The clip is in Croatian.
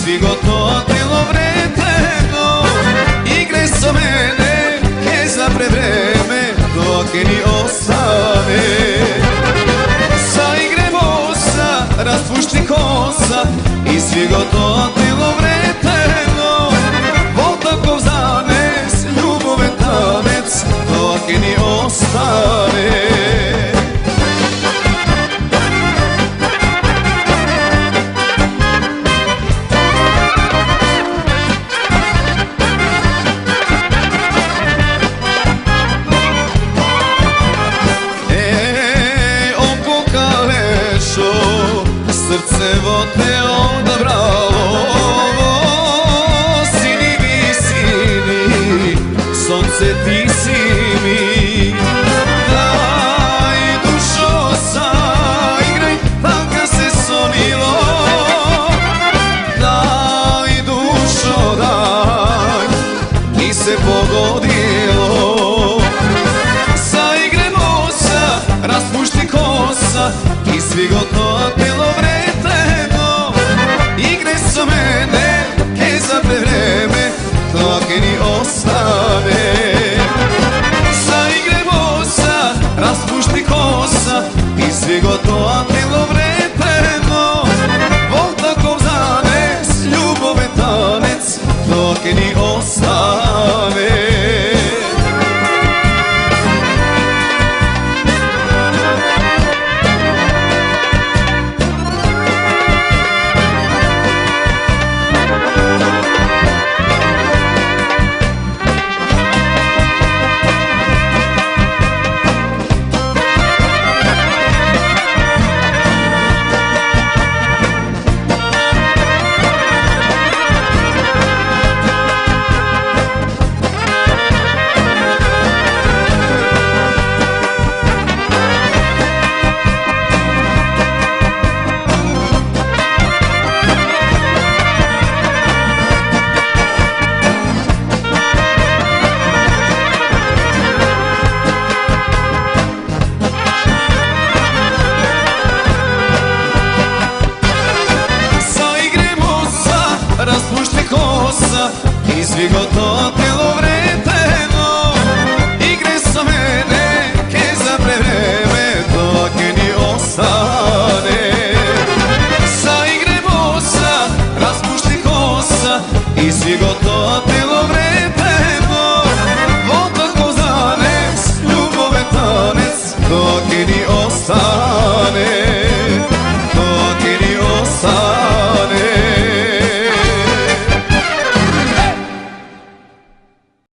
svi gotovo telo vreteno. Igre sa mene, ke za pre vreme, dok ni ostane. Sa igre bosa, raspušti kosa, i svi gotovo telo vreteno. Voltakov zanes, ljuboven tanec, dok ni ostane. Srce vo te odabralo, sini mi sini, sonce ti si mi. Daj dušo zaigraj, tanka se sonilo. Daj dušo daj, ti se pogodilo. Zaigremo sa, raspušti kosa, i svi gotovo